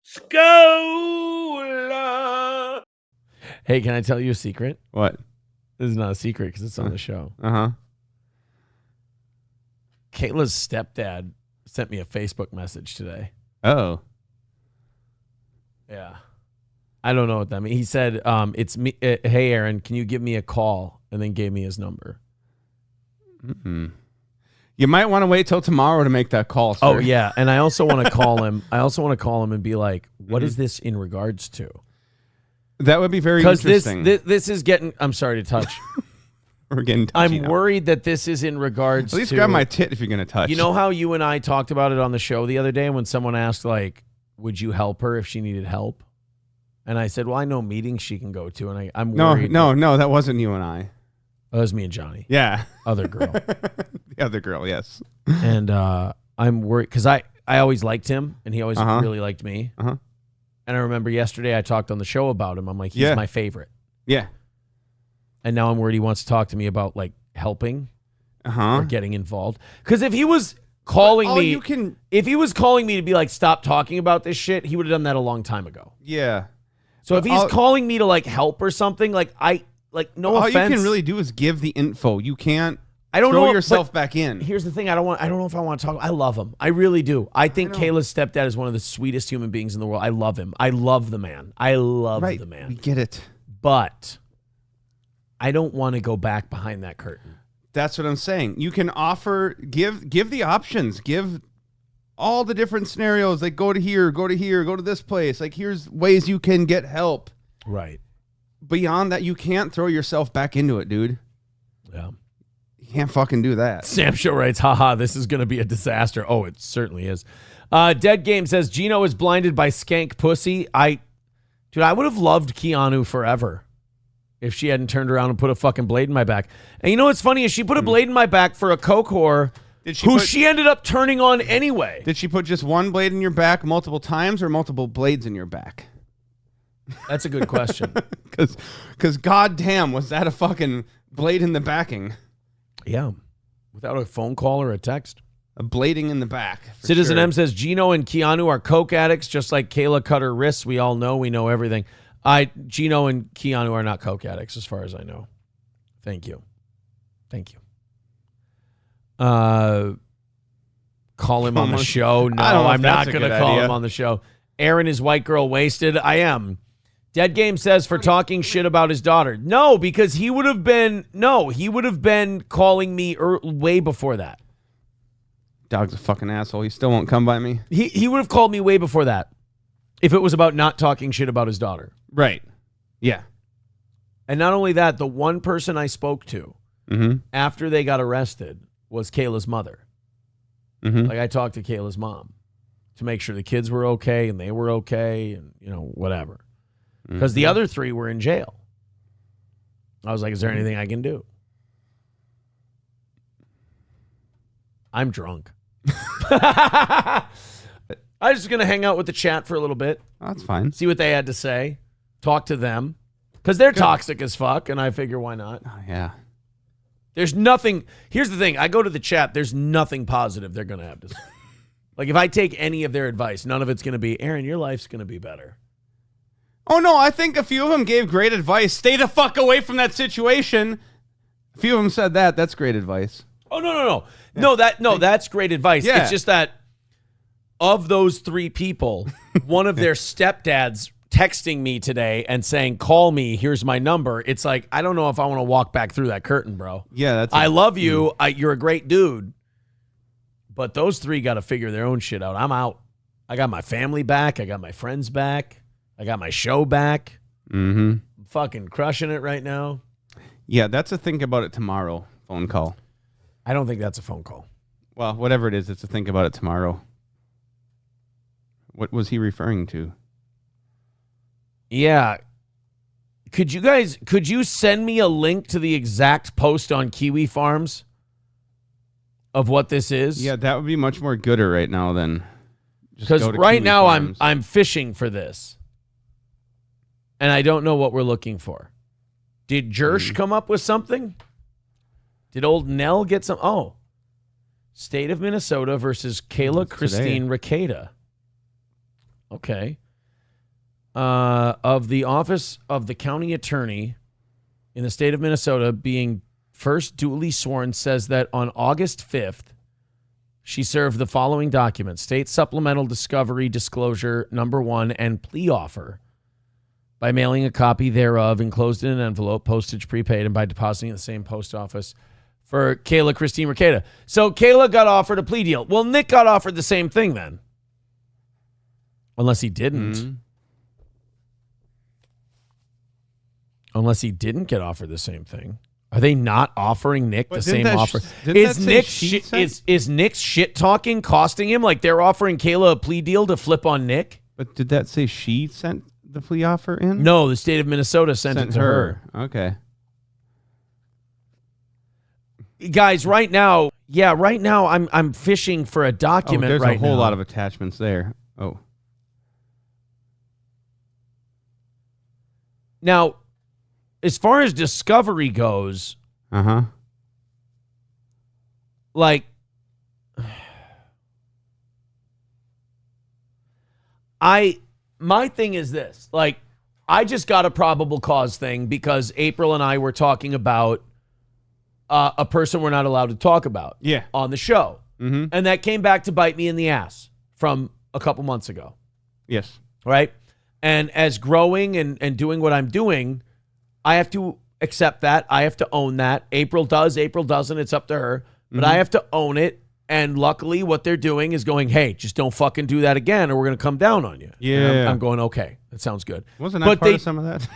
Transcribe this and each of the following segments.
Scola. Hey, can I tell you a secret? What? This is not a secret because it's on the show. Uh-huh. Kayla's stepdad sent me a Facebook message today. Oh. Yeah. I don't know what that means. He said, it's me. Hey, Aaron, can you give me a call? And then gave me his number. Mm-hmm. You might want to wait till tomorrow to make that call, sir. Oh, yeah. And I also want to call him. I also want to call him and be like, what is this in regards to? That would be very interesting. Because this is getting, I'm sorry to touch. We're getting touchy I'm now. worried that this is in regards to. At least grab my tit if you're going to touch. You know how you and I talked about it on the show the other day when someone asked, like, would you help her if she needed help? And I said, well, I know meetings she can go to. And I'm worried. No, that wasn't you and I. That was me and Johnny. Yeah. Other girl. The other girl, yes. And I'm worried because I always liked him and he always really liked me. Uh-huh. And I remember yesterday I talked on the show about him. I'm like, he's my favorite. Yeah. And now I'm worried he wants to talk to me about like helping Uh-huh. or getting involved. Because if he was calling me, if he was calling me to be like, stop talking about this shit, he would have done that a long time ago. Yeah. So if he's calling me to like help or something, like no offense. All you can really do is give the info. You can't throw yourself back in. Here's the thing. I don't know if I want to talk. I love him. I really do. I think Kayla's stepdad is one of the sweetest human beings in the world. I love him. I love the man. I love the man. We get it. But I don't want to go back behind that curtain. That's what I'm saying. You can offer, give the options. Give all the different scenarios. Like go to here, go to this place. Like here's ways you can get help. Right. Beyond that, you can't throw yourself back into it, dude. Yeah. You can't fucking do that. Sam Show writes, haha, this is going to be a disaster. Oh, it certainly is. Dead Game says, Gino is blinded by skank pussy. I would have loved Keanu forever if she hadn't turned around and put a fucking blade in my back. And you know what's funny is she put a blade in my back for a coke whore she ended up turning on anyway. Did she put just one blade in your back multiple times or multiple blades in your back? That's a good question. Because goddamn, was that a fucking blade in the backing? Yeah. Without a phone call or a text. A blading in the back. Citizen M says, Gino and Keanu are coke addicts, just like Kayla cut her wrists. We all know. We know everything. Gino and Keanu are not coke addicts as far as I know. Thank you. Thank you. Call him on the show. No, I'm not going to call him on the show. Aaron is white girl wasted. I am. Dead Game says for talking shit about his daughter. No, because he would have been calling me way before that. Dog's a fucking asshole. He still won't come by me. He would have called me way before that if it was about not talking shit about his daughter. Right. Yeah. And not only that, the one person I spoke to after they got arrested was Kayla's mother. Mm-hmm. Like I talked to Kayla's mom to make sure the kids were okay and they were okay and, whatever. Because the other three were in jail. I was like, is there anything I can do? I'm drunk. I was just going to hang out with the chat for a little bit. Oh, that's fine. See what they had to say. Talk to them. Because they're toxic as fuck, and I figure why not? Oh, yeah. There's nothing. Here's the thing. I go to the chat. There's nothing positive they're going to have to say. Like, if I take any of their advice, none of it's going to be, Aaron, your life's going to be better. Oh, no, I think a few of them gave great advice. Stay the fuck away from that situation. A few of them said that. That's great advice. Oh, no. Yeah. That's great advice. Yeah. It's just that of those three people, one of their stepdads texting me today and saying, call me, here's my number. It's like, I don't know if I want to walk back through that curtain, bro. Yeah, I love you. You're a great dude. But those three got to figure their own shit out. I'm out. I got my family back. I got my friends back. I got my show back. Mm-hmm. I'm fucking crushing it right now. Yeah, that's a think about it tomorrow phone call. I don't think that's a phone call. Well, whatever it is, it's a think about it tomorrow. What was he referring to? Yeah. Could you send me a link to the exact post on Kiwi Farms of what this is? Yeah, that would be much more gooder right now than because right now I'm fishing for this. And I don't know what we're looking for. Did Jersh come up with something? Did old Nell get some? Oh. State of Minnesota versus Kayla Christine Rekieta. Okay. of the office of the county attorney in the state of Minnesota being first duly sworn says that on August 5th, she served the following documents: state supplemental discovery disclosure number 1 and plea offer by mailing a copy thereof enclosed in an envelope, postage prepaid, and by depositing at the same post office for Kayla Christine Rekieta. So Kayla got offered a plea deal. Well, Nick got offered the same thing then. Unless he didn't. Mm-hmm. Unless he didn't get offered the same thing. Are they not offering Nick the same offer? Is Nick's shit talking costing him? Like they're offering Kayla a plea deal to flip on Nick? But did that say she sent the plea offer in? No, the state of Minnesota sent it to her. Okay. Guys, right now I'm fishing for a document there's right now. There's a whole lot of attachments there. Oh. Now, as far as discovery goes, like, my thing is this, like, I just got a probable cause thing because April and I were talking about a person we're not allowed to talk about on the show. Mm-hmm. And that came back to bite me in the ass from a couple months ago. Yes. Right? And as growing and doing what I'm doing, I have to accept that. I have to own that. April does. April doesn't. It's up to her. But I have to own it. And luckily, what they're doing is going, hey, just don't fucking do that again or we're going to come down on you. Yeah. And I'm going, okay, that sounds good. Wasn't I part of some of that?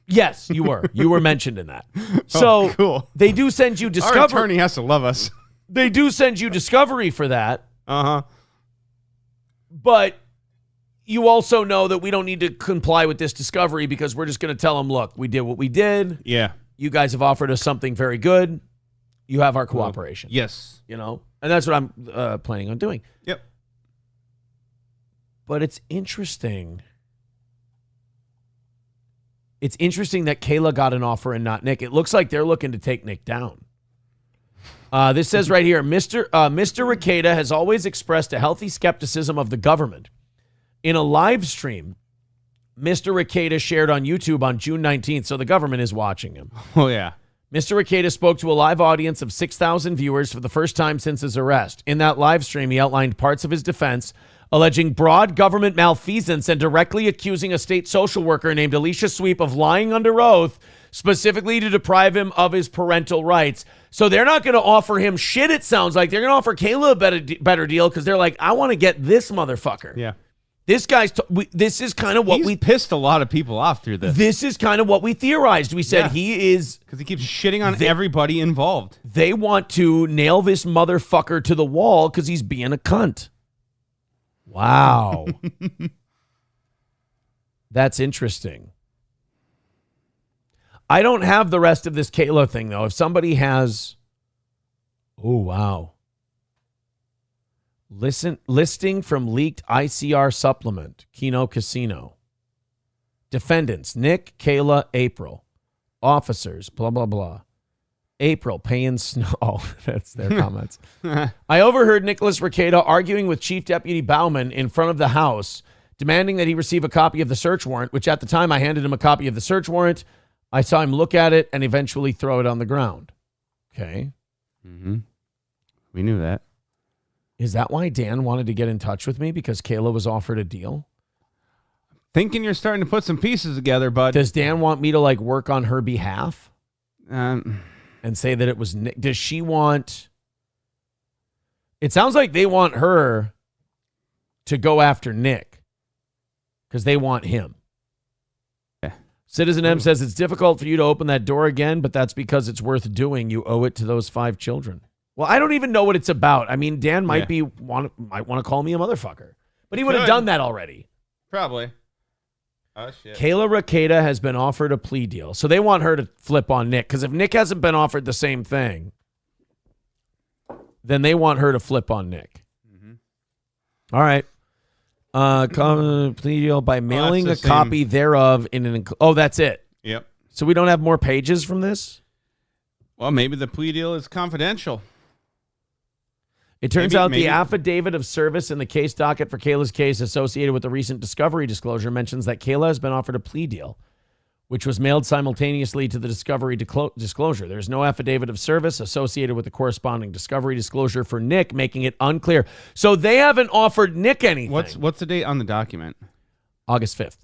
Yes, you were. You were mentioned in that. So cool. They do send you discovery. Our attorney has to love us. They do send you discovery for that. Uh-huh. But you also know that we don't need to comply with this discovery because we're just going to tell them, look, we did what we did. Yeah. You guys have offered us something very good. You have our cooperation. Yes. You know? And that's what I'm planning on doing. Yep. But it's interesting. It's interesting that Kayla got an offer and not Nick. It looks like they're looking to take Nick down. This says right here, Mr. Rikieta has always expressed a healthy skepticism of the government. In a live stream, Mr. Rikieta shared on YouTube on June 19th, so the government is watching him. Oh, yeah. Mr. Rikieta spoke to a live audience of 6,000 viewers for the first time since his arrest. In that live stream, he outlined parts of his defense, alleging broad government malfeasance and directly accusing a state social worker named Alicia Sweep of lying under oath, specifically to deprive him of his parental rights. So they're not going to offer him shit, it sounds like. They're going to offer Kayla a better deal because they're like, I want to get this motherfucker. Yeah. This guy's, this is kind of what He's pissed a lot of people off through this. This is kind of what we theorized. We said he is. Because he keeps shitting on everybody involved. They want to nail this motherfucker to the wall because he's being a cunt. Wow. That's interesting. I don't have the rest of this Kayla thing, though. If somebody has. Oh, wow. Listing from leaked ICR supplement, Keno Casino. Defendants, Nick, Kayla, April. Officers, blah, blah, blah. April, paying snow. Oh, that's their comments. I overheard Nicholas Rikieta arguing with Chief Deputy Bauman in front of the House, demanding that he receive a copy of the search warrant, which at the time I handed him a copy of the search warrant. I saw him look at it and eventually throw it on the ground. Okay. Mm-hmm. We knew that. Is that why Dan wanted to get in touch with me? Because Kayla was offered a deal? Thinking you're starting to put some pieces together, bud. Does Dan want me to like work on her behalf? And say that it was Nick? Does she want... It sounds like they want her to go after Nick because they want him. Yeah. Citizen M says it's difficult for you to open that door again, but that's because it's worth doing. You owe it to those 5 children. Well, I don't even know what it's about. I mean, Dan might want to call me a motherfucker, but he would have done that already. Probably. Oh, shit. Kayla Rekieta has been offered a plea deal, so they want her to flip on Nick, because if Nick hasn't been offered the same thing, then they want her to flip on Nick. Mm-hmm. All right. Plea deal by mailing a copy thereof in an... that's it. Yep. So we don't have more pages from this? Well, maybe the plea deal is confidential. It turns out the affidavit of service in the case docket for Kayla's case associated with the recent discovery disclosure mentions that Kayla has been offered a plea deal, which was mailed simultaneously to the discovery disclosure. There's no affidavit of service associated with the corresponding discovery disclosure for Nick, making it unclear. So they haven't offered Nick anything. What's the date on the document? August 5th.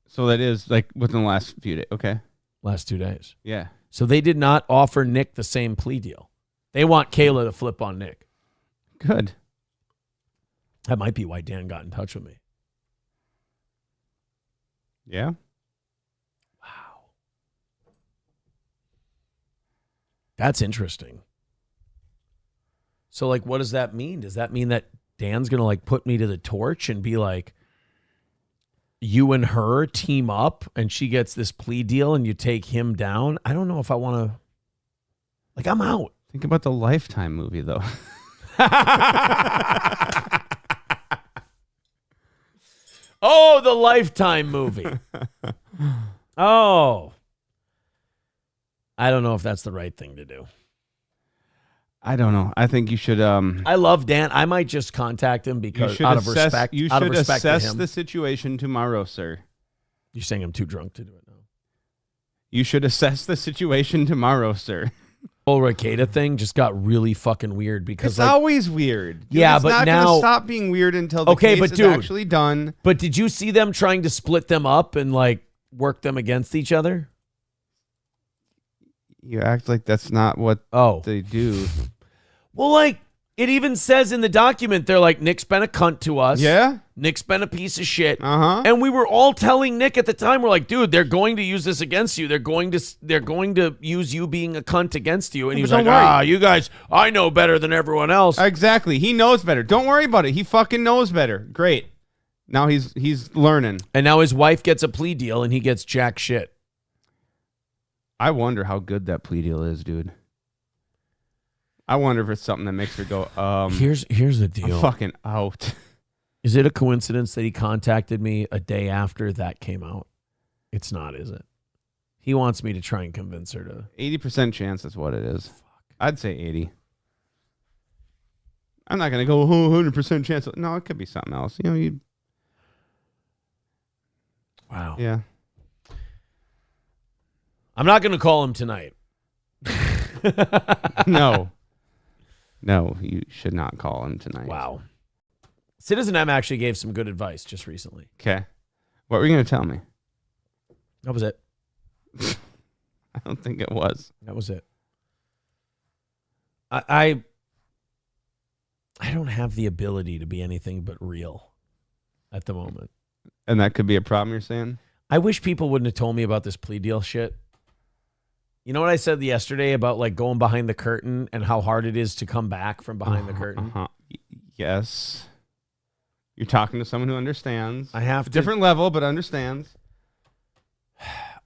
So that is like within the last few days. Okay. Last 2 days. Yeah. So they did not offer Nick the same plea deal. They want Kayla to flip on Nick. Good. That might be why Dan got in touch with me. Yeah. Wow. That's interesting. So, like, what does that mean? Does that mean that Dan's going to, like, put me to the torch and be like, you and her team up and she gets this plea deal and you take him down? I don't know if I want to. Like, I'm out. Think about the Lifetime movie, though. Oh, the Lifetime movie. Oh. I don't know if that's the right thing to do. I don't know. I think you should. I love Dan. I might just contact him because out of respect. You should assess the situation tomorrow, sir. You're saying I'm too drunk to do it now. You should assess the situation tomorrow, sir. Whole Rekieta thing just got really fucking weird because it's always weird. Yeah, it's but not now gonna stop being weird until the case is actually done. But did you see them trying to split them up and like work them against each other? You act like that's not what they do. Well, like it even says in the document, they're like, Nick's been a cunt to us. Yeah. Nick's been a piece of shit. Uh-huh. And we were all telling Nick at the time, we're like, dude, they're going to use this against you. They're going to use you being a cunt against you. And he was like, you guys, I know better than everyone else. Exactly. He knows better. Don't worry about it. He fucking knows better. Great. Now he's learning. And now his wife gets a plea deal and he gets jack shit. I wonder how good that plea deal is, dude. I wonder if it's something that makes her go, here's the deal. I'm fucking out. Is it a coincidence that he contacted me a day after that came out? It's not, is it? He wants me to try and convince her to. 80% chance is what it is. Fuck. I'd say 80. I'm not going to go 100% chance. No, it could be something else. You know, Wow. Yeah. I'm not going to call him tonight. No, you should not call him tonight. Wow. Citizen M actually gave some good advice just recently. Okay. What were you going to tell me? That was it. I don't think it was. That was it. I don't have the ability to be anything but real at the moment. And that could be a problem, you're saying? I wish people wouldn't have told me about this plea deal shit. You know what I said yesterday about like going behind the curtain and how hard it is to come back from behind the curtain? Yes. You're talking to someone who understands. I have to, different level, but understands.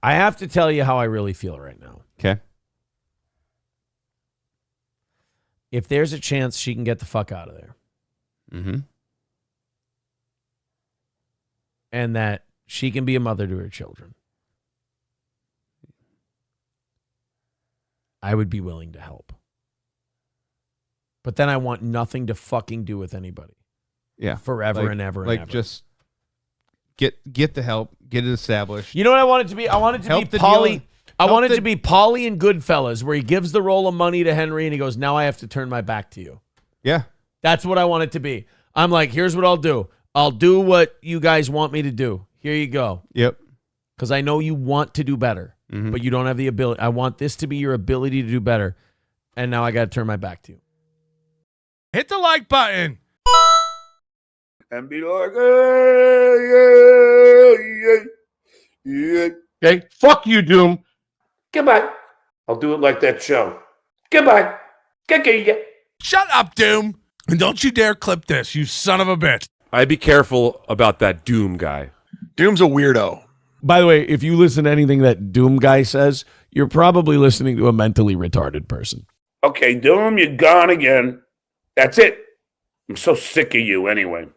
I have to tell you how I really feel right now. Okay. If there's a chance she can get the fuck out of there. Mm-hmm. And that she can be a mother to her children. I would be willing to help. But then I want nothing to fucking do with anybody. Yeah. Forever and ever and ever. Like just get the help, get it established. You know what I want it to be? I want it to be Paulie. I want it to be Paulie and Goodfellas, where he gives the roll of money to Henry and he goes, now I have to turn my back to you. Yeah. That's what I want it to be. I'm like, here's what I'll do. I'll do what you guys want me to do. Here you go. Yep. Because I know you want to do better, but you don't have the ability. I want this to be your ability to do better. And now I got to turn my back to you. Hit the like button. And be like, hey, yeah. Okay, fuck you, Doom. Goodbye. I'll do it like that show. Goodbye. Shut up, Doom. And don't you dare clip this, you son of a bitch. I'd be careful about that Doom guy. Doom's a weirdo. By the way, if you listen to anything that Doom guy says, you're probably listening to a mentally retarded person. Okay, Doom, you're gone again. That's it. I'm so sick of you anyway.